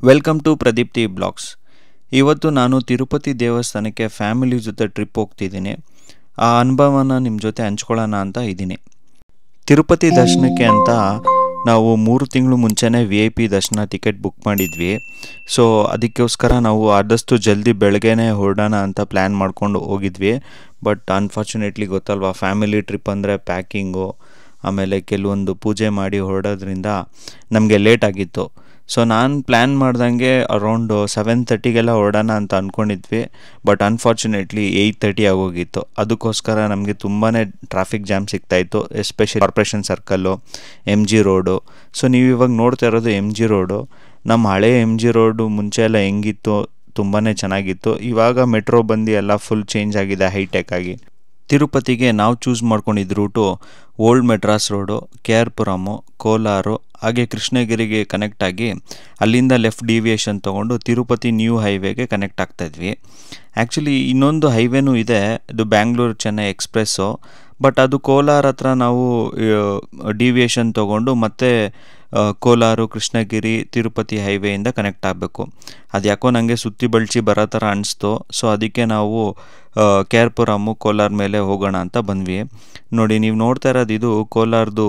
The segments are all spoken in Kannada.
Welcome to ಪ್ರದೀಪ್ತಿ blogs. ಇವತ್ತು ನಾನು ತಿರುಪತಿ ದೇವಸ್ಥಾನಕ್ಕೆ ಫ್ಯಾಮಿಲಿ ಜೊತೆ ಟ್ರಿಪ್ ಹೋಗ್ತಿದ್ದೀನಿ. ಆ ಅನುಭವನ ನಿಮ್ಮ ಜೊತೆ ಹಂಚ್ಕೊಳ್ಳೋಣ ಅಂತ ಇದ್ದೀನಿ. ತಿರುಪತಿ ದರ್ಶನಕ್ಕೆ ಅಂತ ನಾವು 3 ತಿಂಗಳು ಮುಂಚೆನೇ VIP ದರ್ಶನ ಟಿಕೆಟ್ ಬುಕ್ ಮಾಡಿದ್ವಿ. ಸೊ ಅದಕ್ಕೋಸ್ಕರ ನಾವು ಆದಷ್ಟು ಜಲ್ದಿ ಬೆಳಗ್ಗೆನೇ ಹೊರಡೋಣ ಅಂತ ಪ್ಲ್ಯಾನ್ ಮಾಡ್ಕೊಂಡು ಹೋಗಿದ್ವಿ. ಬಟ್ ಅನ್ಫಾರ್ಚುನೇಟ್ಲಿ ಗೊತ್ತಲ್ವಾ, ಫ್ಯಾಮಿಲಿ ಟ್ರಿಪ್ ಅಂದರೆ ಪ್ಯಾಕಿಂಗು, ಆಮೇಲೆ ಕೆಲವೊಂದು ಪೂಜೆ ಮಾಡಿ ಹೊರಡೋದ್ರಿಂದ ನಮಗೆ ಲೇಟ್ ಆಗಿತ್ತು. ಸೊ ನಾನು ಪ್ಲ್ಯಾನ್ ಮಾಡ್ದಂಗೆ ಅರೌಂಡ್ 7:30ಗೆಲ್ಲ ಹೊರಡೋಣ ಅಂತ ಅಂದ್ಕೊಂಡಿದ್ವಿ. ಬಟ್ ಅನ್ಫಾರ್ಚುನೇಟ್ಲಿ 8:30 ಆಗೋಗಿತ್ತು. ಅದಕ್ಕೋಸ್ಕರ ನಮಗೆ ತುಂಬಾ ಟ್ರಾಫಿಕ್ ಜಾಮ್ ಸಿಗ್ತಾಯಿತ್ತು, especially corporation circle, MG road. So ನೀವು ಇವಾಗ ನೋಡ್ತಾ ಇರೋದು MG ರೋಡು. ನಮ್ಮ ಹಳೆ MG ರೋಡು ಮುಂಚೆ ಎಲ್ಲ ಹೆಂಗಿತ್ತು, ತುಂಬಾ ಚೆನ್ನಾಗಿತ್ತು. ಇವಾಗ ಮೆಟ್ರೋ ಬಂದು ಎಲ್ಲ ಫುಲ್ ಚೇಂಜ್ ಆಗಿದೆ, ಹೈಟೆಕ್ ಆಗಿ. ತಿರುಪತಿಗೆ ನಾವು ಚೂಸ್ ಮಾಡ್ಕೊಂಡಿದ್ದ route old Madras road, KR Puram, Kolar, ಹಾಗೆ ಕೃಷ್ಣಗಿರಿಗೆ ಕನೆಕ್ಟ್ ಆಗಿ ಅಲ್ಲಿಂದ ಲೆಫ್ಟ್ ಡಿವಿಯೇಷನ್ ತೊಗೊಂಡು ತಿರುಪತಿ ನ್ಯೂ ಹೈವೇಗೆ ಕನೆಕ್ಟ್ ಆಗ್ತಾಯಿದ್ವಿ. ಆ್ಯಕ್ಚುಲಿ ಇನ್ನೊಂದು ಹೈವೇನೂ ಇದೆ, ಇದು ಬ್ಯಾಂಗ್ಳೂರು ಚೆನ್ನೈ ಎಕ್ಸ್ಪ್ರೆಸ್ಸು. ಬಟ್ ಅದು ಕೋಲಾರ ಹತ್ರ ನಾವು ಡಿವಿಯೇಷನ್ ತೊಗೊಂಡು ಮತ್ತೆ ಕೋಲಾರು, ಕೃಷ್ಣಗಿರಿ, ತಿರುಪತಿ ಹೈವೇಯಿಂದ ಕನೆಕ್ಟ್ ಆಗಬೇಕು. ಅದು ಯಾಕೋ ನನಗೆ ಸುತ್ತಿ ಬಳಸಿ ಬರೋ ಥರ ಅನಿಸ್ತು. ಸೊ ಅದಕ್ಕೆ ನಾವು KR ಪುರಮು, ಕೋಲಾರ ಮೇಲೆ ಹೋಗೋಣ ಅಂತ ಬಂದ್ವಿ. ನೋಡಿ, ನೀವು ನೋಡ್ತಾ ಇರೋದು ಇದು ಕೋಲಾರದು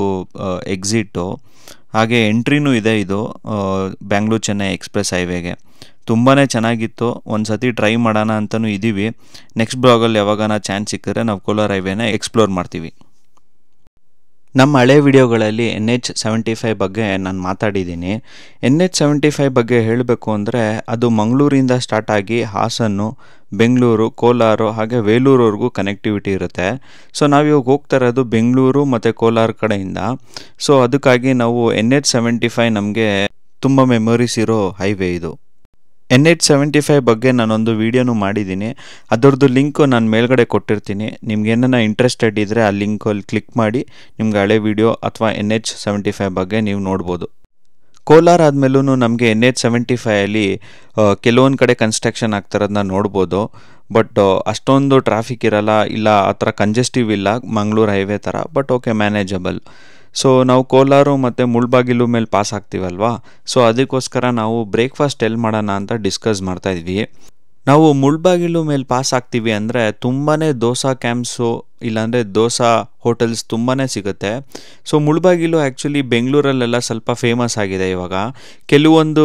ಎಕ್ಸಿಟು, ಹಾಗೆ ಎಂಟ್ರಿನೂ ಇದೆ ಇದು ಬ್ಯಾಂಗ್ಳೂರು ಚೆನ್ನೈ ಎಕ್ಸ್ಪ್ರೆಸ್ ಹೈವೇಗೆ. ತುಂಬಾ ಚೆನ್ನಾಗಿತ್ತು. ಒಂದು ಸತಿ ಟ್ರೈ ಮಾಡೋಣ ಅಂತಲೂ ಇದ್ದೀವಿ. ನೆಕ್ಸ್ಟ್ ಬ್ಲಾಗಲ್ಲಿ ಯಾವಾಗಾನ ಚಾನ್ಸ್ ಸಿಕ್ಕಿದ್ರೆ ನಾವು ಕೋಲಾರ ಹೈವೇನ ಎಕ್ಸ್ಪ್ಲೋರ್ ಮಾಡ್ತೀವಿ. ನಮ್ಮ ಹಳೆ ವಿಡಿಯೋಗಳಲ್ಲಿ NH75 ಬಗ್ಗೆ ನಾನು ಮಾತಾಡಿದ್ದೀನಿ. NH75 ಬಗ್ಗೆ ಹೇಳಬೇಕು ಅಂದರೆ ಅದು ಮಂಗಳೂರಿಂದ ಸ್ಟಾರ್ಟ್ ಆಗಿ ಹಾಸನ್ನು, ಬೆಂಗಳೂರು, ಕೋಲಾರ ಹಾಗೆ ವೇಲೂರವರೆಗೂ ಕನೆಕ್ಟಿವಿಟಿ ಇರುತ್ತೆ. ಸೊ ನಾವಿವಾಗ ಹೋಗ್ತಾ ಇರೋದು ಬೆಂಗಳೂರು ಮತ್ತು ಕೋಲಾರ ಕಡೆಯಿಂದ. ಸೊ ಅದಕ್ಕಾಗಿ ನಾವು NH75 ನಮಗೆ ತುಂಬ ಮೆಮೊರೀಸ್ ಇರೋ ಹೈವೇ ಇದು. NH75 ಬಗ್ಗೆ ನಾನೊಂದು ವೀಡಿಯೋನು ಮಾಡಿದ್ದೀನಿ. ಅದರದ್ದು ಲಿಂಕು ನಾನು ಮೇಲ್ಗಡೆ ಕೊಟ್ಟಿರ್ತೀನಿ. ನಿಮ್ಗೆ ಏನನ್ನ ಇಂಟ್ರೆಸ್ಟೆಡ್ ಇದ್ದರೆ ಆ ಲಿಂಕಲ್ಲಿ ಕ್ಲಿಕ್ ಮಾಡಿ ನಿಮ್ಗೆ ಹಳೆ ವೀಡಿಯೋ ಅಥವಾ NH75 ಬಗ್ಗೆ ನೀವು ನೋಡ್ಬೋದು. ಕೋಲಾರ ಆದಮೇಲೂ ನಮಗೆ NH75ಅಲ್ಲಿ ಕೆಲವೊಂದು ಕಡೆ ಕನ್ಸ್ಟ್ರಕ್ಷನ್ ಆಗ್ತಿರೋದನ್ನ ನೋಡ್ಬೋದು. ಬಟ್ ಅಷ್ಟೊಂದು ಟ್ರಾಫಿಕ್ ಇರಲ್ಲ, ಇಲ್ಲ ಆ ಥರ ಕಂಜೆಸ್ಟಿವ್ ಇಲ್ಲ ಮಂಗಳೂರು ಹೈವೇ ಥರ. But okay, manageable. ಸೊ ನಾವು ಕೋಲಾರ ಮತ್ತು ಮುಳ್ಬಾಗಿಲು ಮೇಲೆ ಪಾಸ್ ಆಗ್ತೀವಲ್ವಾ, ಸೊ ಅದಕ್ಕೋಸ್ಕರ ನಾವು ಬ್ರೇಕ್ಫಾಸ್ಟ್ ಎಲ್ಲಿ ಮಾಡೋಣ ಅಂತ ಡಿಸ್ಕಸ್ ಮಾಡ್ತಾಯಿದ್ವಿ. ನಾವು ಮುಳ್ಬಾಗಿಲು ಮೇಲೆ ಪಾಸ್ ಆಗ್ತೀವಿ ಅಂದರೆ ತುಂಬಾ ದೋಸಾ ಕ್ಯಾಂಪ್ಸು ಇಲ್ಲಾಂದರೆ ದೋಸಾ ಹೋಟೆಲ್ಸ್ ತುಂಬಾ ಸಿಗುತ್ತೆ. ಸೊ ಮುಳ್ಬಾಗಿಲು ಆ್ಯಕ್ಚುಲಿ ಬೆಂಗಳೂರಲ್ಲೆಲ್ಲ ಸ್ವಲ್ಪ ಫೇಮಸ್ ಆಗಿದೆ ಇವಾಗ. ಕೆಲವೊಂದು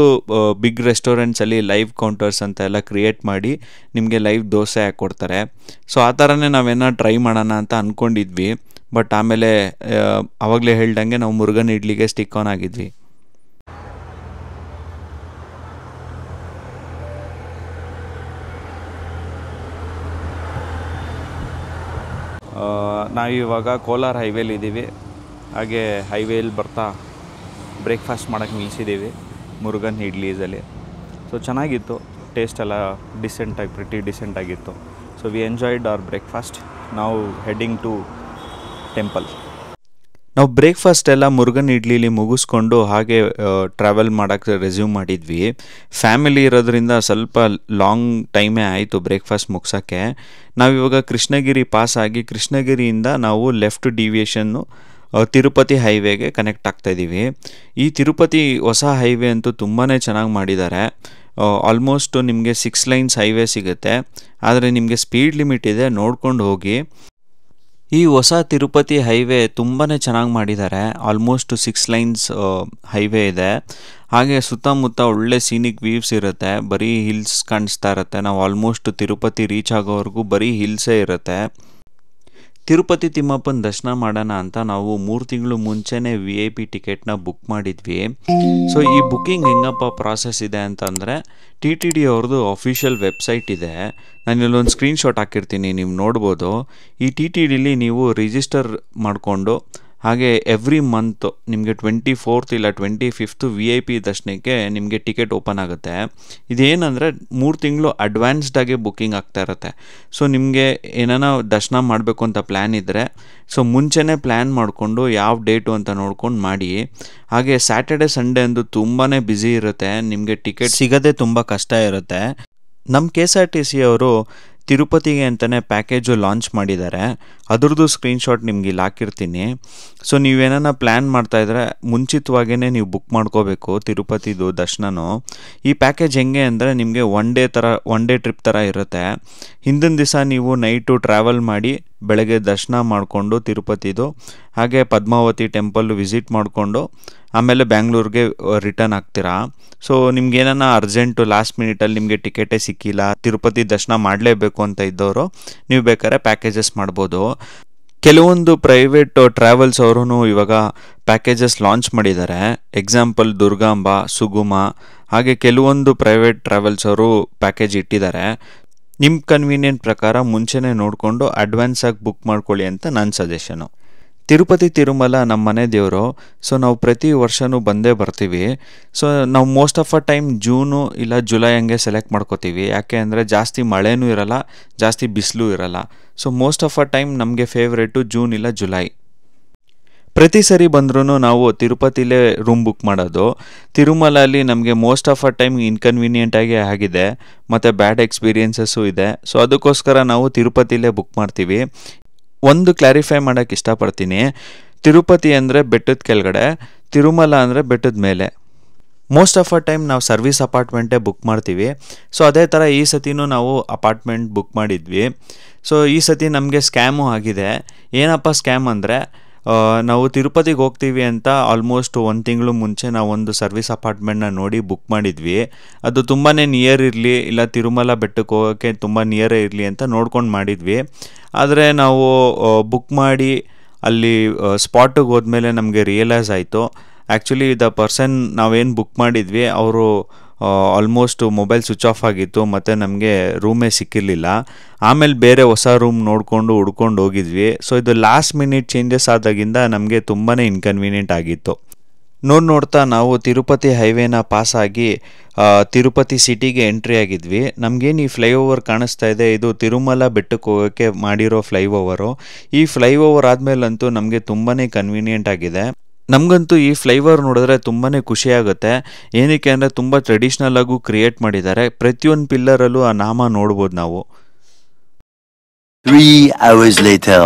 ಬಿಗ್ ರೆಸ್ಟೋರೆಂಟ್ಸಲ್ಲಿ ಲೈವ್ ಕೌಂಟರ್ಸ್ ಅಂತ ಎಲ್ಲ ಕ್ರಿಯೇಟ್ ಮಾಡಿ ನಿಮಗೆ ಲೈವ್ ದೋಸೆ ಹಾಕ್ಕೊಡ್ತಾರೆ. ಸೊ ಆ ಥರನೇ ನಾವೇನೋ ಟ್ರೈ ಮಾಡೋಣ ಅಂತ ಅಂದ್ಕೊಂಡಿದ್ವಿ. ಬಟ್ ಆಮೇಲೆ ಆವಾಗಲೇ ಹೇಳ್ದಂಗೆ ನಾವು ಮುರುಘನ್ ಇಡ್ಲಿಗೆ ಸ್ಟಿಕ್ ಆನ್ ಆಗಿದ್ವಿ. ನಾವಿವಾಗ ಕೋಲಾರ ಹೈವೇಲಿ ಇದ್ದೀವಿ. ಹಾಗೆ ಹೈವೇಲಿ ಬರ್ತಾ ಬ್ರೇಕ್ಫಾಸ್ಟ್ ಮಾಡೋಕ್ಕೆ ನಿಲ್ಲಿಸಿದ್ದೀವಿ ಮುರುಘನ್ ಇಡ್ಲೀಸಲ್ಲಿ. ಸೊ ಚೆನ್ನಾಗಿತ್ತು, ಟೇಸ್ಟ್ ಎಲ್ಲ ಪ್ರಿಟಿ ಡಿಸೆಂಟಾಗಿತ್ತು. So we enjoyed our breakfast. ನಾವು ಹೆಡ್ಡಿಂಗ್ ಟು ಟೆಂಪಲ್. ನಾವು ಬ್ರೇಕ್ಫಾಸ್ಟ್ ಎಲ್ಲ ಮುರುಘನ್ ಇಡ್ಲಿಲಿ ಮುಗಿಸ್ಕೊಂಡು ಹಾಗೆ ಟ್ರಾವೆಲ್ ಮಾಡೋಕ್ಕೆ ರೆಸ್ಯೂಮ್ ಮಾಡಿದ್ವಿ. ಫ್ಯಾಮಿಲಿ ಇರೋದ್ರಿಂದ ಸ್ವಲ್ಪ ಲಾಂಗ್ ಟೈಮೇ ಆಯಿತು ಬ್ರೇಕ್ಫಾಸ್ಟ್ ಮುಗ್ಸೋಕ್ಕೆ. ನಾವಿವಾಗ ಕೃಷ್ಣಗಿರಿ ಪಾಸ್ ಆಗಿ ಕೃಷ್ಣಗಿರಿಯಿಂದ ನಾವು ಲೆಫ್ಟ್ ಡಿವಿಯೇಷನ್ನು ತಿರುಪತಿ ಹೈವೇಗೆ ಕನೆಕ್ಟ್ ಆಗ್ತಾಯಿದ್ದೀವಿ. ಈ ತಿರುಪತಿ ಹೊಸ ಹೈವೇ ಅಂತೂ ತುಂಬಾ ಚೆನ್ನಾಗಿ ಮಾಡಿದ್ದಾರೆ. ಆಲ್ಮೋಸ್ಟ್ ನಿಮಗೆ 6 ಲೈನ್ಸ್ ಹೈವೇ ಸಿಗುತ್ತೆ. ಆದರೆ ನಿಮಗೆ ಸ್ಪೀಡ್ ಲಿಮಿಟ್ ಇದೆ, ನೋಡ್ಕೊಂಡು ಹೋಗಿ. ಈ ಹೊಸ ತಿರುಪತಿ ಹೈವೇ ತುಂಬಾ ಚೆನ್ನಾಗಿ ಮಾಡಿದ್ದಾರೆ. ಆಲ್ಮೋಸ್ಟ್ 6 ಲೈನ್ಸ್ ಹೈವೇ ಇದೆ. ಹಾಗೆ ಸುತ್ತಮುತ್ತ ಒಳ್ಳೆ ಸೀನಿಕ್ ವ್ಯೂವ್ಸ್ ಇರುತ್ತೆ, ಬರೀ ಹಿಲ್ಸ್ ಕಾಣಿಸ್ತಾ ಇರುತ್ತೆ. ನಾವು ಆಲ್ಮೋಸ್ಟ್ ತಿರುಪತಿ ರೀಚ್ ಆಗೋವರೆಗೂ ಬರೀ ಹಿಲ್ಸೇ ಇರುತ್ತೆ. ತಿರುಪತಿ ತಿಮ್ಮಪ್ಪನ ದರ್ಶನ ಮಾಡೋಣ ಅಂತ ನಾವು 3 ತಿಂಗಳು ಮುಂಚೆನೇ VIP ಟಿಕೆಟ್ನ ಬುಕ್ ಮಾಡಿದ್ವಿ. ಸೊ ಈ ಬುಕ್ಕಿಂಗ್ ಹೆಂಗಪ್ಪ ಪ್ರಾಸೆಸ್ ಇದೆ ಅಂತಂದರೆ, TTD ಅವ್ರದ್ದು ಅಫಿಷಿಯಲ್ ವೆಬ್ಸೈಟ್ ಇದೆ. ನಾನು ಇಲ್ಲೊಂದು ಸ್ಕ್ರೀನ್ಶಾಟ್ ಹಾಕಿರ್ತೀನಿ, ನೀವು ನೋಡ್ಬೋದು. ಈ TTDಲಿ ನೀವು ರಿಜಿಸ್ಟರ್ ಮಾಡಿಕೊಂಡು ಹಾಗೆ ಎವ್ರಿ ಮಂತ್ ನಿಮಗೆ 24th ಇಲ್ಲ 25th VIP ದರ್ಶನಕ್ಕೆ ನಿಮಗೆ ಟಿಕೆಟ್ ಓಪನ್ ಆಗುತ್ತೆ. ಇದೇನಂದರೆ 3 ತಿಂಗಳು ಅಡ್ವಾನ್ಸ್ಡಾಗೆ ಬುಕ್ಕಿಂಗ್ ಆಗ್ತಾ ಇರುತ್ತೆ. ಸೊ ನಿಮಗೆ ಏನಾನ ದರ್ಶನ ಮಾಡಬೇಕು ಅಂತ ಪ್ಲ್ಯಾನ್ ಇದ್ದರೆ ಸೊ ಮುಂಚೆನೇ ಪ್ಲ್ಯಾನ್ ಮಾಡಿಕೊಂಡು ಯಾವ ಡೇಟು ಅಂತ ನೋಡ್ಕೊಂಡು ಮಾಡಿ. ಹಾಗೆ ಸ್ಯಾಟರ್ಡೆ ಸಂಡೇ ಅಂದು ತುಂಬಾ ಬ್ಯುಸಿ ಇರುತ್ತೆ, ನಿಮಗೆ ಟಿಕೆಟ್ ಸಿಗೋದೇ ತುಂಬ ಕಷ್ಟ ಇರುತ್ತೆ. ನಮ್ಮ KSRTC ಅವರು ತಿರುಪತಿಗೆ ಅಂತಲೇ ಪ್ಯಾಕೇಜು ಲಾಂಚ್ ಮಾಡಿದ್ದಾರೆ. ಅದ್ರದ್ದು ಸ್ಕ್ರೀನ್ಶಾಟ್ ನಿಮ್ಗೆ ಇಲ್ಲಿ ಹಾಕಿರ್ತೀನಿ. ಸೊ ನೀವೇನ ಪ್ಲ್ಯಾನ್ ಮಾಡ್ತಾಯಿದ್ರೆ ಮುಂಚಿತವಾಗೇ ನೀವು ಬುಕ್ ಮಾಡ್ಕೋಬೇಕು ತಿರುಪತಿದು ದರ್ಶನನೂ. ಈ ಪ್ಯಾಕೇಜ್ ಹೆಂಗೆ ಅಂದರೆ ನಿಮಗೆ ಒನ್ ಡೇ ಟ್ರಿಪ್ ಥರ ಇರುತ್ತೆ. ಹಿಂದಿನ ದಿವಸ ನೀವು ನೈಟು ಟ್ರಾವೆಲ್ ಮಾಡಿ ಬೆಳಗ್ಗೆ ದರ್ಶನ ಮಾಡಿಕೊಂಡು ತಿರುಪತಿದು, ಹಾಗೆ ಪದ್ಮಾವತಿ ಟೆಂಪಲ್ ವಿಸಿಟ್ ಮಾಡಿಕೊಂಡು ಆಮೇಲೆ ಬ್ಯಾಂಗ್ಳೂರಿಗೆ ರಿಟರ್ನ್ ಆಗ್ತೀರಾ. ಸೊ ನಿಮ್ಗೇನ ಅರ್ಜೆಂಟು ಲಾಸ್ಟ್ ಮಿನಿಟಲ್ಲಿ ನಿಮಗೆ ಟಿಕೆಟೇ ಸಿಕ್ಕಿಲ್ಲ, ತಿರುಪತಿ ದರ್ಶನ ಮಾಡಲೇಬೇಕು ಅಂತ ಇದ್ದವರು ನೀವು ಬೇಕಾದ್ರೆ ಪ್ಯಾಕೇಜಸ್ ಮಾಡ್ಬೋದು. ಕೆಲವೊಂದು ಪ್ರೈವೇಟ್ ಟ್ರಾವೆಲ್ಸ್ ಅವರು ಇವಾಗ ಪ್ಯಾಕೇಜಸ್ ಲಾಂಚ್ ಮಾಡಿದ್ದಾರೆ. ಎಕ್ಸಾಂಪಲ್ ದುರ್ಗಾಂಬ, ಸುಗುಮ, ಹಾಗೆ ಕೆಲವೊಂದು ಪ್ರೈವೇಟ್ ಟ್ರಾವೆಲ್ಸ್ ಅವರು ಪ್ಯಾಕೇಜ್ ಇಟ್ಟಿದ್ದಾರೆ. ನಿಮ್ಮ ಕನ್ವೀನಿಯೆಂಟ್ ಪ್ರಕಾರ ಮುಂಚೆನೇ ನೋಡಿಕೊಂಡು ಅಡ್ವಾನ್ಸಾಗಿ ಬುಕ್ ಮಾಡ್ಕೊಳ್ಳಿ ಅಂತ ನನ್ನ ಸಜೆಷನು. ತಿರುಪತಿ ತಿರುಮಲ ನಮ್ಮ ಮನೆ ದೇವರು. ಸೊ ನಾವು ಪ್ರತಿ ವರ್ಷವೂ ಬಂದೇ ಬರ್ತೀವಿ. ಸೊ ನಾವು most of a time June ಇಲ್ಲ ಜುಲೈ ಹಂಗೆ ಸೆಲೆಕ್ಟ್ ಮಾಡ್ಕೋತೀವಿ. ಯಾಕೆ ಅಂದರೆ ಜಾಸ್ತಿ ಮಳೆನೂ ಇರಲ್ಲ, ಜಾಸ್ತಿ ಬಿಸಿಲು ಇರಲ್ಲ. So most of a time ನಮಗೆ ಫೇವ್ರೇಟು ಜೂನ್ ಇಲ್ಲ ಜುಲೈ. ಪ್ರತಿ ಸರಿ ಬಂದ್ರೂ ನಾವು ತಿರುಪತಿಲೇ ರೂಮ್ ಬುಕ್ ಮಾಡೋದು. ತಿರುಮಲಲ್ಲಿ ನಮಗೆ ಮೋಸ್ಟ್ ಆಫ್ ಅ ಟೈಮ್ ಇನ್ಕನ್ವೀನಿಯೆಂಟಾಗಿ ಆಗಿದೆ ಮತ್ತು ಬ್ಯಾಡ್ ಎಕ್ಸ್ಪೀರಿಯೆನ್ಸಸ್ಸು ಇದೆ. ಸೊ ಅದಕ್ಕೋಸ್ಕರ ನಾವು ತಿರುಪತಿಲೇ ಬುಕ್ ಮಾಡ್ತೀವಿ. ಒಂದು ಕ್ಲಾರಿಫೈ ಮಾಡೋಕ್ಕೆ ಇಷ್ಟಪಡ್ತೀನಿ. ತಿರುಪತಿ ಅಂದರೆ ಬೆಟ್ಟದ ಕೆಳಗಡೆ, ತಿರುಮಲ ಅಂದರೆ ಬೆಟ್ಟದ ಮೇಲೆ. ಮೋಸ್ಟ್ ಆಫ್ ಅ ಟೈಮ್ ನಾವು ಸರ್ವಿಸ್ ಅಪಾರ್ಟ್ಮೆಂಟೇ ಬುಕ್ ಮಾಡ್ತೀವಿ. ಸೊ ಅದೇ ಥರ ಈ ಸತಿನೂ ನಾವು ಅಪಾರ್ಟ್ಮೆಂಟ್ ಬುಕ್ ಮಾಡಿದ್ವಿ. ಸೊ ಈ ಸತಿ ನಮಗೆ ಸ್ಕ್ಯಾಮು ಆಗಿದೆ. ಏನಪ್ಪ ಸ್ಕ್ಯಾಮ್ ಅಂದರೆ, ನಾವು ತಿರುಪತಿಗೆ ಹೋಗ್ತೀವಿ ಅಂತ ಆಲ್ಮೋಸ್ಟ್ 1 ತಿಂಗಳು ಮುಂಚೆ ನಾವೊಂದು ಸರ್ವಿಸ್ ಅಪಾರ್ಟ್ಮೆಂಟ್ನ ನೋಡಿ ಬುಕ್ ಮಾಡಿದ್ವಿ. ಅದು ತುಂಬಾ ನಿಯರ್ ಇರಲಿ, ಇಲ್ಲ ತಿರುಮಲ ಬೆಟ್ಟಕ್ಕೆ ಹೋಗೋಕ್ಕೆ ತುಂಬ ನಿಯರೇ ಇರಲಿ ಅಂತ ನೋಡ್ಕೊಂಡು ಮಾಡಿದ್ವಿ. ಆದರೆ ನಾವು ಬುಕ್ ಮಾಡಿ ಅಲ್ಲಿ ಸ್ಪಾಟಿಗೆ ಹೋದ್ಮೇಲೆ ನಮಗೆ ರಿಯಲೈಸ್ ಆಯಿತು, ಆ್ಯಕ್ಚುಲಿ ದ ಪರ್ಸನ್ ನಾವೇನು ಬುಕ್ ಮಾಡಿದ್ವಿ ಅವರು ಆಲ್ಮೋಸ್ಟ್ ಮೊಬೈಲ್ ಸ್ವಿಚ್ ಆಫ್ ಆಗಿತ್ತು ಮತ್ತು ನಮಗೆ ರೂಮೇ ಸಿಕ್ಕಿರಲಿಲ್ಲ. ಆಮೇಲೆ ಬೇರೆ ಹೊಸ ರೂಮ್ ನೋಡಿಕೊಂಡು ಹುಡ್ಕೊಂಡು ಹೋಗಿದ್ವಿ. ಸೊ ಇದು ಲಾಸ್ಟ್ ಮಿನಿಟ್ ಚೇಂಜಸ್ ಆದಾಗಿಂದ ನಮಗೆ ತುಂಬಾ ಇನ್ಕನ್ವೀನಿಯೆಂಟ್ ಆಗಿತ್ತು. ನೋಡ್ತಾ ನಾವು ತಿರುಪತಿ ಹೈವೇನ ಪಾಸ್ ಆಗಿ ತಿರುಪತಿ ಸಿಟಿಗೆ ಎಂಟ್ರಿ ಆಗಿದ್ವಿ. ನಮಗೇನು ಈ ಫ್ಲೈಓವರ್ ಕಾಣಿಸ್ತಾ ಇದೆ, ಇದು ತಿರುಮಲ ಬೆಟ್ಟಕ್ಕೆ ಹೋಗೋಕ್ಕೆ ಮಾಡಿರೋ ಫ್ಲೈಓವರು. ಈ ಫ್ಲೈಓವರ್ ಆದಮೇಲಂತೂ ನಮಗೆ ತುಂಬಾ ಕನ್ವೀನಿಯೆಂಟ್ ಆಗಿದೆ. ನಮಗಂತೂ ಈ ಫ್ಲೈಓವರ್ ನೋಡಿದ್ರೆ ತುಂಬಾ ಖುಷಿಯಾಗುತ್ತೆ. ಏನಕ್ಕೆ ಅಂದರೆ ತುಂಬ ಟ್ರೆಡಿಷ್ನಲ್ ಆಗು ಕ್ರಿಯೇಟ್ ಮಾಡಿದ್ದಾರೆ. ಪ್ರತಿಯೊಂದು ಪಿಲ್ಲರಲ್ಲೂ ಆ ನಾಮ ನೋಡ್ಬೋದು ನಾವು. 3 hours later.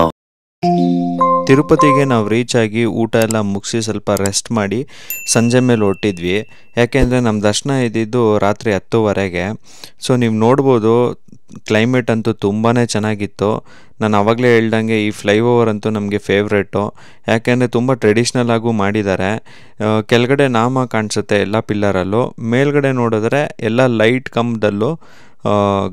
ತಿರುಪತಿಗೆ ನಾವು ರೀಚ್ ಆಗಿ ಊಟ ಎಲ್ಲ ಮುಗಿಸಿ ಸ್ವಲ್ಪ ರೆಸ್ಟ್ ಮಾಡಿ ಸಂಜೆ ಮೇಲೆ ಹೊರಟಿದ್ವಿ. ಯಾಕೆಂದರೆ ನಮ್ಮ ದರ್ಶನ ಇದ್ದಿದ್ದು ರಾತ್ರಿ 10:30ಗೆ. ಸೊ ನೀವು ನೋಡ್ಬೋದು ಕ್ಲೈಮೇಟ್ ಅಂತೂ ತುಂಬಾ ಚೆನ್ನಾಗಿತ್ತು. ನಾನು ಆವಾಗಲೇ ಹೇಳ್ದಂಗೆ ಈ ಫ್ಲೈಓವರ್ ಅಂತೂ ನಮಗೆ ಫೇವ್ರೇಟು. ಯಾಕೆಂದರೆ ತುಂಬ ಟ್ರೆಡಿಷ್ನಲ್ ಆಗು ಮಾಡಿದ್ದಾರೆ. ಕೆಳಗಡೆ ನಾಮ ಕಾಣಿಸುತ್ತೆ ಎಲ್ಲ ಪಿಲ್ಲರಲ್ಲೂ, ಮೇಲ್ಗಡೆ ನೋಡಿದ್ರೆ ಎಲ್ಲ ಲೈಟ್ ಕಂಬದಲ್ಲೂ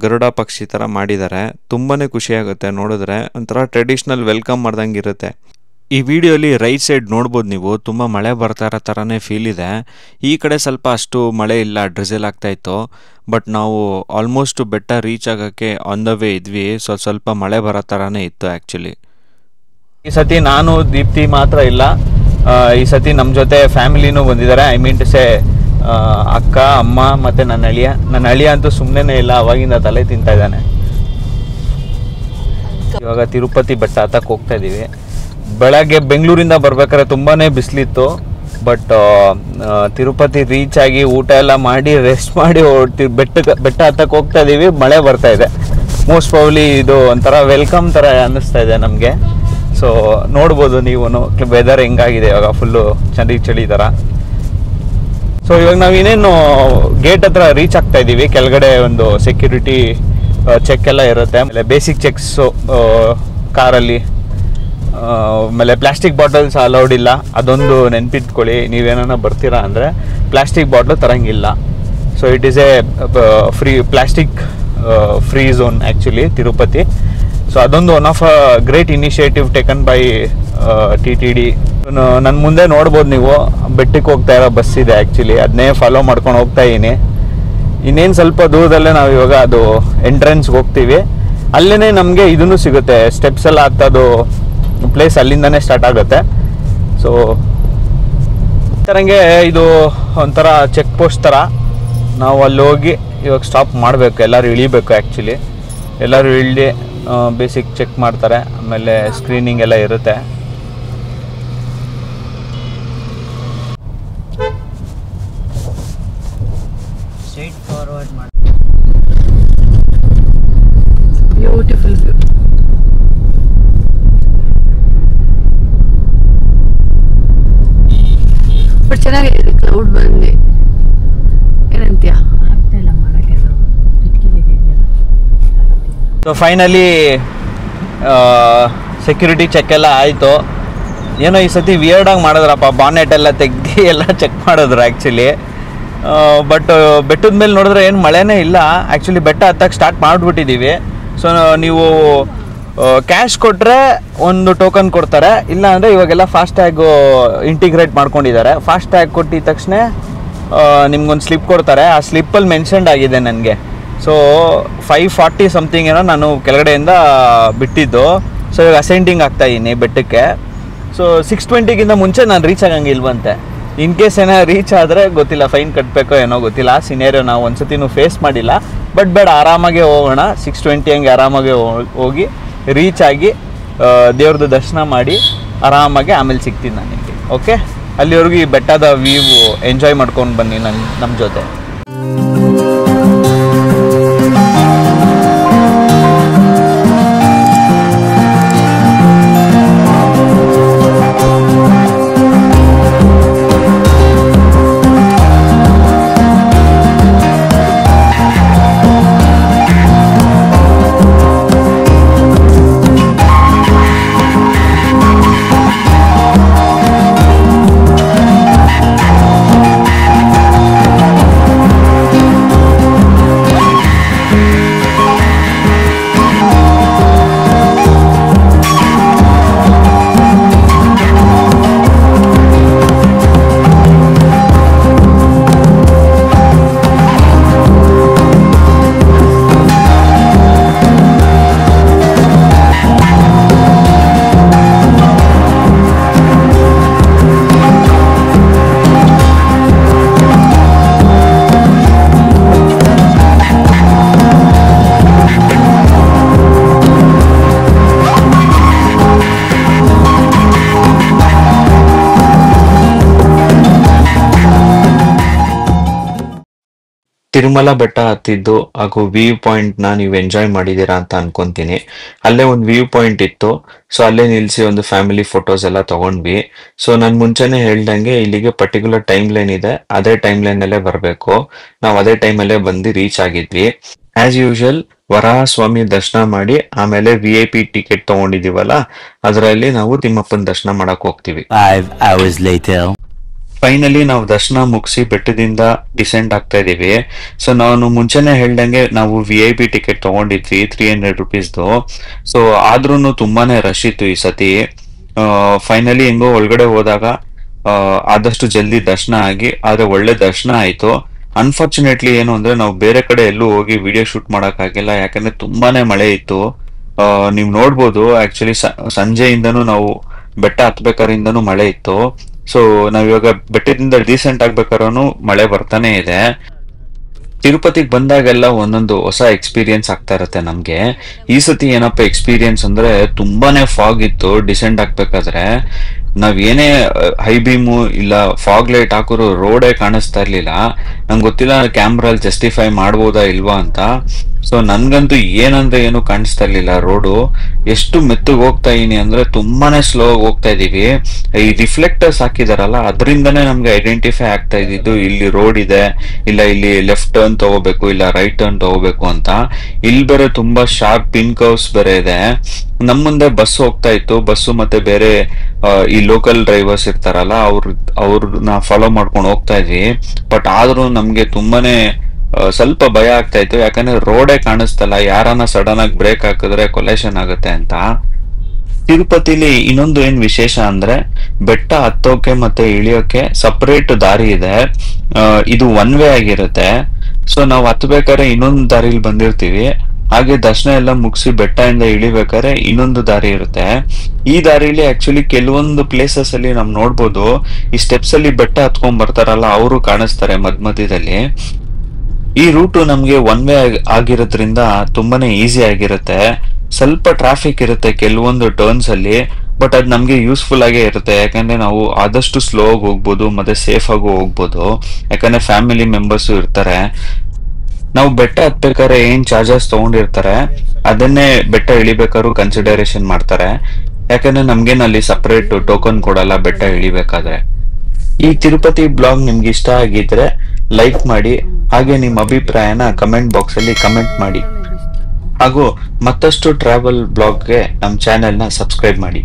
ಗರುಡ ಪಕ್ಷಿ ಥರ ಮಾಡಿದ್ದಾರೆ. ತುಂಬಾ ಖುಷಿಯಾಗುತ್ತೆ ನೋಡಿದ್ರೆ, ಒಂಥರ ಟ್ರೆಡಿಷ್ನಲ್ ವೆಲ್ಕಮ್ ಮಾಡ್ದಂಗೆ ಇರುತ್ತೆ. ಈ ವಿಡಿಯೋಲಿ ರೈಟ್ ಸೈಡ್ ನೋಡ್ಬೋದು ನೀವು, ತುಂಬ ಮಳೆ ಬರ್ತಾ ಇರೋ ಥರನೇ ಫೀಲ್ ಇದೆ. ಈ ಕಡೆ ಸ್ವಲ್ಪ ಅಷ್ಟು ಮಳೆ ಇಲ್ಲ, ಡ್ರಿಸಲ್ ಆಗ್ತಾಯಿತ್ತು. ಬಟ್ ನಾವು ಆಲ್ಮೋಸ್ಟ್ ಬೆಟ್ಟ ರೀಚ್ ಆಗೋಕ್ಕೆ ಆನ್ ದ ವೇ ಇದ್ವಿ. ಸ್ವಲ್ಪ ಮಳೆ ಬರೋ ಥರನೇ ಇತ್ತು ಆ್ಯಕ್ಚುಲಿ. ಈ ಸತಿ ನಾನು ದೀಪ್ತಿ ಮಾತ್ರ ಇಲ್ಲ, ಈ ಸತಿ ನಮ್ಮ ಜೊತೆ ಫ್ಯಾಮಿಲಿನೂ ಬಂದಿದ್ದಾರೆ. ಐ ಮೀನ್ ಟು ಸೇ ಅಕ್ಕ, ಅಮ್ಮ ಮತ್ತು ನನ್ನ ಅಳಿಯ ಅಂತೂ ಸುಮ್ಮನೆ ಇಲ್ಲ, ಅವಾಗಿಂದ ತಲೆ ತಿಂತಾ ಇದ್ದಾನೆ. ಇವಾಗ ತಿರುಪತಿ ಬೆಟ್ಟ ಹತ್ತಕ್ಕೆ ಹೋಗ್ತಾ ಇದ್ದೀವಿ. ಬೆಳಗ್ಗೆ ಬೆಂಗಳೂರಿಂದ ಬರ್ಬೇಕಾದ್ರೆ ತುಂಬಾ ಬಿಸಿಲಿತ್ತು. ಬಟ್ ತಿರುಪತಿ ರೀಚ್ ಆಗಿ ಊಟ ಎಲ್ಲ ಮಾಡಿ ರೆಸ್ಟ್ ಮಾಡಿ ಬೆಟ್ಟ ಹತ್ತಕ್ಕೆ ಹೋಗ್ತಾ ಇದ್ದೀವಿ. ಮಳೆ ಬರ್ತಾ ಇದೆ. ಮೋಸ್ಟ್ ಪ್ರಾಬ್ಲಿ ಇದು ಒಂಥರ ವೆಲ್ಕಮ್ ಥರ ಅನ್ನಿಸ್ತಾ ಇದೆ ನಮಗೆ. ಸೊ ನೋಡ್ಬೋದು ನೀವು ವೆದರ್ ಹೆಂಗಾಗಿದೆ ಇವಾಗ, ಫುಲ್ಲು ಚಳಿ ಥರ. ಸೊ ಇವಾಗ ನಾವು ಇನ್ನೇನು ಗೇಟ್ ಹತ್ರ ರೀಚ್ ಆಗ್ತಾ ಇದ್ದೀವಿ. ಕೆಳಗಡೆ ಒಂದು ಸೆಕ್ಯೂರಿಟಿ ಚೆಕ್ ಎಲ್ಲ ಇರುತ್ತೆ. ಆಮೇಲೆ ಬೇಸಿಕ್ ಚೆಕ್ಸು ಕಾರಲ್ಲಿ. ಆಮೇಲೆ ಪ್ಲಾಸ್ಟಿಕ್ ಬಾಟಲ್ಸ್ ಅಲೌಡ್ ಇಲ್ಲ, ಅದೊಂದು ನೆನ್ಪಿಟ್ಕೊಳ್ಳಿ. ನೀವೇನ ಬರ್ತೀರಾ ಅಂದರೆ ಪ್ಲಾಸ್ಟಿಕ್ ಬಾಟ್ಲು ತರಂಗಿಲ್ಲ. So it is a plastic free zone actually Tirupati. So ಅದೊಂದು one of a great initiative taken by TTD. ನನ್ನ ಮುಂದೆ ನೋಡ್ಬೋದು ನೀವು, ಬೆಟ್ಟಕ್ಕೆ ಹೋಗ್ತಾ ಇರೋ ಬಸ್ ಇದೆ ಆ್ಯಕ್ಚುಲಿ, ಅದನ್ನೇ ಫಾಲೋ ಮಾಡ್ಕೊಂಡು ಹೋಗ್ತಾ ಇದ್ದೀನಿ. ಇನ್ನೇನು ಸ್ವಲ್ಪ ದೂರದಲ್ಲೇ ನಾವು ಇವಾಗ ಅದು ಎಂಟ್ರೆನ್ಸ್ಗೆ ಹೋಗ್ತೀವಿ. ಅಲ್ಲೇ ನಮಗೆ ಇದನ್ನು ಸಿಗುತ್ತೆ, ಸ್ಟೆಪ್ಸ್ ಎಲ್ಲ ಹತ್ತೋದು ಪ್ಲೇಸ್ ಅಲ್ಲಿಂದನೇ ಸ್ಟಾರ್ಟ್ ಆಗುತ್ತೆ. ಸೊ ಥರಂಗೆ ಇದು ಒಂಥರ ಚೆಕ್ ಪೋಸ್ಟ್ ಥರ. ನಾವು ಅಲ್ಲಿ ಹೋಗಿ ಇವಾಗ ಸ್ಟಾಪ್ ಮಾಡಬೇಕು, ಎಲ್ಲರೂ ಇಳಿಬೇಕು ಆ್ಯಕ್ಚುಲಿ. ಎಲ್ಲರೂ ಇಳಿದು ಬೇಸಿಕ್ ಚೆಕ್ ಮಾಡ್ತಾರೆ. ಆಮೇಲೆ ಸ್ಕ್ರೀನಿಂಗ್ ಎಲ್ಲ ಇರುತ್ತೆ. ಸ್ಟ್ರೈಟ್ ಫಾರ್ವರ್ಡ್ ಮಾಡಿ ಚೆನ್ನಾಗಿದೆ ಕ್ಲೌಡ್ ಬಂದು. ಏನಂತೀಯ? ಸೊ ಫೈನಲಿ ಸೆಕ್ಯೂರಿಟಿ ಚೆಕ್ ಎಲ್ಲ ಆಯಿತು. ಏನೋ ಈ ಸತಿ ವಿಯರ್ಡಾಗಿ ಮಾಡಿದ್ರಪ್ಪ, ಬಾನೆಟ್ ಎಲ್ಲ ತೆಗ್ದು ಎಲ್ಲ ಚೆಕ್ ಮಾಡಿದ್ರು ಆ್ಯಕ್ಚುಲಿ. ಬಟ್ ಬೆಟ್ಟದ ಮೇಲೆ ನೋಡಿದ್ರೆ ಏನು ಮಳೆನೇ ಇಲ್ಲ. ಆ್ಯಕ್ಚುಲಿ ಬೆಟ್ಟ ಹತ್ತಕ್ಕೆ ಸ್ಟಾರ್ಟ್ ಮಾಡಿಬಿಟ್ಟಿದ್ದೀವಿ. ಸೊ ನೀವು ಕ್ಯಾಶ್ ಕೊಟ್ಟರೆ ಒಂದು ಟೋಕನ್ ಕೊಡ್ತಾರೆ, ಇಲ್ಲ ಅಂದರೆ ಇವಾಗೆಲ್ಲ ಫಾಸ್ಟ್ಯಾಗು ಇಂಟಿಗ್ರೇಟ್ ಮಾಡ್ಕೊಂಡಿದ್ದಾರೆ. ಫಾಸ್ಟ್ಯಾಗ್ ಕೊಟ್ಟಿದ ತಕ್ಷಣ ನಿಮ್ಗೊಂದು ಸ್ಲಿಪ್ ಕೊಡ್ತಾರೆ. ಆ ಸ್ಲಿಪ್ಪಲ್ಲಿ ಮೆನ್ಷನ್ಡ್ ಆಗಿದೆ ನನಗೆ. ಸೊ 540 ಸಮಥಿಂಗ್ ಏನೋ ನಾನು ಕೆಳಗಡೆಯಿಂದ ಬಿಟ್ಟಿದ್ದು. ಸೊ ಇವಾಗ ಅಸೆಂಡಿಂಗ್ ಆಗ್ತಾಯಿದ್ದೀನಿ ಬೆಟ್ಟಕ್ಕೆ. ಸೊ 620ಗಿಂತ ಮುಂಚೆ ನಾನು ರೀಚ್ ಆಗಂಗಿಲ್ವಂತೆ. ಇನ್ ಕೇಸ್ ಏನೋ ರೀಚ್ ಆದರೆ ಗೊತ್ತಿಲ್ಲ, ಫೈನ್ ಕಟ್ಟಬೇಕೋ ಏನೋ ಗೊತ್ತಿಲ್ಲ. ಆ ಸಿನೇರಿಯೋ ನಾವು ಒಂದು ಸತಿನೂ ಫೇಸ್ ಮಾಡಿಲ್ಲ. ಬಟ್ ಬೇಡ, ಆರಾಮಾಗೆ ಹೋಗೋಣ. 620 ಹಂಗೆ ಆರಾಮಾಗೆ ಹೋಗಿ ರೀಚ್ ಆಗಿ ದೇವ್ರದ್ದು ದರ್ಶನ ಮಾಡಿ ಆರಾಮಾಗಿ ಆಮೇಲೆ ಸಿಗ್ತೀನಿ ನಾನು ನಿಮಗೆ. ಓಕೆ, ಅಲ್ಲಿವರೆಗೂ ಈ ಬೆಟ್ಟದ ವ್ಯೂ ಎಂಜಾಯ್ ಮಾಡ್ಕೊಂಡು ಬನ್ನಿ ನಮ್ಮ ಜೊತೆ. ತಿರುಮಲ ಬೆಟ್ಟ ಹತ್ತಿದ್ದು ಹಾಗೂ ವ್ಯೂ ಪಾಯಿಂಟ್ ನ ನೀವು ಎಂಜಾಯ್ ಮಾಡಿದೀರಾ ಅಂತ ಅನ್ಕೊಂತೀನಿ. ಅಲ್ಲೇ ಒಂದು ವ್ಯೂ ಪಾಯಿಂಟ್ ಇತ್ತು. ಸೊ ಅಲ್ಲೇ ನಿಲ್ಸಿ ಒಂದು ಫ್ಯಾಮಿಲಿ ಫೋಟೋಸ್ ಎಲ್ಲ ತಗೊಂಡ್ವಿ. ಸೊ ನಾನು ಮುಂಚೆನೆ ಹೇಳ್ದಂಗೆ ಇಲ್ಲಿಗೆ ಪರ್ಟಿಕ್ಯುಲರ್ ಟೈಮ್ ಲೈನ್ ಇದೆ, ಅದೇ ಟೈಮ್ ಲೈನ್ ಅಲ್ಲೇ ಬರಬೇಕು. ನಾವು ಅದೇ ಟೈಮಲ್ಲೇ ಬಂದು ರೀಚ್ ಆಗಿದ್ವಿ. ಆಸ್ ಯೂಶುವಲ್ ವರಾಹ ಸ್ವಾಮಿ ದರ್ಶನ ಮಾಡಿ ಆಮೇಲೆ VIP ಟಿಕೆಟ್ ತಗೊಂಡಿದೀವಲ್ಲ, ಅದರಲ್ಲಿ ನಾವು ತಿಮ್ಮಪ್ಪನ ದರ್ಶನ ಮಾಡಕ್ ಹೋಗ್ತೀವಿ. 5 hours later. ಫೈನಲಿ ನಾವು ದರ್ಶನ ಮುಗಿಸಿ ಬೆಟ್ಟದಿಂದ ಡಿಸೆಂಡ್ ಆಗ್ತಾ ಇದೀವಿ. ಸೊ ನಾನು ಮುಂಚೆನೆ ಹೇಳ್ದಂಗೆ ನಾವು VIP ಟಿಕೆಟ್ ತಗೊಂಡಿದ್ವಿ 300 ರುಪೀಸ್ದು. ಸೊ ಆದ್ರೂ ತುಂಬಾನೇ ರಶ್ ಇತ್ತು ಈ ಸತಿ. ಫೈನಲಿ ಹೆಂಗೋ ಒಳಗಡೆ ಹೋದಾಗ ಆದಷ್ಟು ಜಲ್ದಿ ದರ್ಶನ ಆಗಿ, ಆದ್ರೆ ಒಳ್ಳೆ ದರ್ಶನ ಆಯ್ತು. ಅನ್ಫಾರ್ಚುನೇಟ್ಲಿ ಏನು ಅಂದ್ರೆ ನಾವು ಬೇರೆ ಕಡೆ ಎಲ್ಲೂ ಹೋಗಿ ವಿಡಿಯೋ ಶೂಟ್ ಮಾಡಕ್ ಆಗಿಲ್ಲ, ಯಾಕಂದ್ರೆ ತುಂಬಾನೇ ಮಳೆ ಇತ್ತು. ನೀವು ನೋಡ್ಬೋದು ಆಕ್ಚುಲಿ ಸಂಜೆಯಿಂದನೂ ನಾವು ಬೆಟ್ಟ ಹತ್ಬೇಕಾರಿಂದನೂ ಮಳೆ ಇತ್ತು. ಸೊ ನಾವಿವಾಗ ಬೆಟ್ಟದಿಂದ ಡೀಸೆಂಟ್ ಆಗ್ಬೇಕಾದ್ರೂ ಮಳೆ ಬರ್ತಾನೆ ಇದೆ. ತಿರುಪತಿಗೆ ಬಂದಾಗೆಲ್ಲ ಒಂದೊಂದು ಹೊಸ ಎಕ್ಸ್ಪೀರಿಯನ್ಸ್ ಆಗ್ತಾ ಇರತ್ತೆ ನಮ್ಗೆ. ಈ ಸತಿ ಏನಪ್ಪ ಎಕ್ಸ್ಪೀರಿಯನ್ಸ್ ಅಂದ್ರೆ ತುಂಬಾನೇ ಫಾಗ್ ಇತ್ತು. ಡಿಸೆಂಟ್ ಆಗ್ಬೇಕಾದ್ರೆ ನಾವ್ ಏನೇ ಹೈ ಬೀಮು ಇಲ್ಲ ಫಾಗ್ ಲೈಟ್ ಹಾಕಿದ್ರು ರೋಡೇ ಕಾಣಿಸ್ತಾ ಇರ್ಲಿಲ್ಲ. ನಂಗೆ ಗೊತ್ತಿಲ್ಲ ಕ್ಯಾಮ್ರಲ್ಲಿ ಜಸ್ಟಿಫೈ ಮಾಡ್ಬೋದಾ ಇಲ್ವಾ ಅಂತ. ಸೊ ನನ್ಗಂತೂ ಏನಂದ್ರೆ ಏನು ಕಾಣಿಸ್ತಾ ಇರ್ಲಿಲ್ಲ. ರೋಡು ಎಷ್ಟು ಮೆತ್ತಗೆ ಹೋಗ್ತಾ ಇದೀನಿ ಅಂದ್ರೆ ತುಂಬಾನೇ ಸ್ಲೋ ಹೋಗ್ತಾ ಇದೀವಿ. ಈ ರಿಫ್ಲೆಕ್ಟರ್ಸ್ ಹಾಕಿದಾರಲ್ಲ, ಅದರಿಂದನೇ ನಮ್ಗೆ ಐಡೆಂಟಿಫೈ ಆಗ್ತಾ ಇದ್ದಿದ್ದು ಇಲ್ಲಿ ರೋಡ್ ಇದೆ, ಇಲ್ಲ ಇಲ್ಲಿ ಲೆಫ್ಟ್ ಟರ್ನ್ ತಗೋಬೇಕು, ಇಲ್ಲ ರೈಟ್ ಟರ್ನ್ ತಗೋಬೇಕು ಅಂತ. ಇಲ್ಲಿ ಬೇರೆ ತುಂಬಾ ಶಾರ್ಪ್ ಪಿನ್ ಕರ್ವ್ಸ್ ಬೇರೆ ಇದೆ. ನಮ್ ಮುಂದೆ ಬಸ್ ಹೋಗ್ತಾ ಇತ್ತು. ಬಸ್ಸು ಮತ್ತೆ ಬೇರೆ ಈ ಲೋಕಲ್ ಡ್ರೈವರ್ಸ್ ಇರ್ತಾರಲ್ಲ, ಅವ್ರನ್ನ ಫಾಲೋ ಮಾಡ್ಕೊಂಡು ಹೋಗ್ತಾ ಇದ್ವಿ. ಬಟ್ ಆದ್ರೂ ನಮ್ಗೆ ತುಂಬಾನೇ ಸ್ವಲ್ಪ ಭಯ ಆಗ್ತಾ ಇತ್ತು, ಯಾಕಂದ್ರೆ ರೋಡೇ ಕಾಣಿಸ್ತಲ್ಲ, ಯಾರನ್ನ ಸಡನ್ ಆಗಿ ಬ್ರೇಕ್ ಹಾಕಿದ್ರೆ ಕೊಲೇಷನ್ ಆಗುತ್ತೆ ಅಂತ. ತಿರುಪತಿಲಿ ಇನ್ನೊಂದು ಏನ್ ವಿಶೇಷ ಅಂದ್ರೆ ಬೆಟ್ಟ ಹತ್ತೋಕೆ ಮತ್ತೆ ಇಳಿಯೋಕೆ ಸಪರೇಟ್ ದಾರಿ ಇದೆ. ಇದು ಒನ್ ವೇ ಆಗಿರುತ್ತೆ. ಸೊ ನಾವು ಹತ್ಬೇಕಾದ್ರೆ ಇನ್ನೊಂದು ದಾರಿಲಿ ಬಂದಿರ್ತೀವಿ. ಹಾಗೆ ದರ್ಶನ ಎಲ್ಲ ಮುಗಿಸಿ ಬೆಟ್ಟ ಇಂದ ಇಳಿಬೇಕಾದ್ರೆ ಇನ್ನೊಂದು ದಾರಿ ಇರುತ್ತೆ. ಈ ದಾರಿಲಿ ಆಕ್ಚುಲಿ ಕೆಲವೊಂದು ಪ್ಲೇಸಸ್ ಅಲ್ಲಿ ನಾವ್ ನೋಡ್ಬೋದು, ಈ ಸ್ಟೆಪ್ಸ್ ಅಲ್ಲಿ ಬೆಟ್ಟ ಹತ್ಕೊಂಡ್ ಬರ್ತಾರಲ್ಲ, ಅವರು ಕಾಣಿಸ್ತಾರೆ ಮಧ್ಯದಲ್ಲಿ. ಈ ರೂಟು ನಮ್ಗೆ ಒನ್ ವೇ ಆಗಿರೋದ್ರಿಂದ ತುಂಬಾನೇ ಈಸಿ ಆಗಿರುತ್ತೆ. ಸ್ವಲ್ಪ ಟ್ರಾಫಿಕ್ ಇರುತ್ತೆ ಕೆಲವೊಂದು ಟರ್ನ್ಸ್ ಅಲ್ಲಿ, ಬಟ್ ಅದ್ ನಮ್ಗೆ ಯೂಸ್ಫುಲ್ ಆಗೇ ಇರುತ್ತೆ. ಯಾಕಂದ್ರೆ ನಾವು ಆದಷ್ಟು ಸ್ಲೋ ಆಗಿ ಹೋಗ್ಬೋದು ಮತ್ತೆ ಸೇಫ್ ಆಗಿ ಹೋಗ್ಬೋದು, ಯಾಕಂದ್ರೆ ಫ್ಯಾಮಿಲಿ ಮೆಂಬರ್ಸ್ ಇರ್ತಾರೆ. ನಾವು ಬೆಟ್ಟ ಹತ್ಬೇಕಾದ್ರೆ ಏನ್ ಚಾರ್ಜಸ್ ತಗೊಂಡಿರ್ತಾರೆ ಅದನ್ನೇ ಬೆಟ್ಟ ಇಳಿಬೇಕಾದ್ರೂ ಕನ್ಸಿಡರೇಷನ್ ಮಾಡ್ತಾರೆ. ಯಾಕಂದ್ರೆ ನಮ್ಗೇನ್ ಅಲ್ಲಿ ಸಪರೇಟ್ ಟೋಕನ್ ಕೊಡಲ್ಲ ಬೆಟ್ಟ ಇಳಿಬೇಕಾದ್ರೆ. ಈ ತಿರುಪತಿ ಬ್ಲಾಗ್ ನಿಮ್ಗೆ ಇಷ್ಟ ಆಗಿದ್ರೆ ಲೈಕ್ ಮಾಡಿ, ಹಾಗೆ ನಿಮ್ಮ ಅಭಿಪ್ರಾಯನ ಕಮೆಂಟ್ ಬಾಕ್ಸ್ ಅಲ್ಲಿ ಕಮೆಂಟ್ ಮಾಡಿ, ಹಾಗೂ ಮತ್ತಷ್ಟು ಟ್ರಾವೆಲ್ ಬ್ಲಾಗ್ಗೆ ನಮ್ಮ ಚಾನೆಲ್ನ ಸಬ್ಸ್ಕ್ರೈಬ್ ಮಾಡಿ.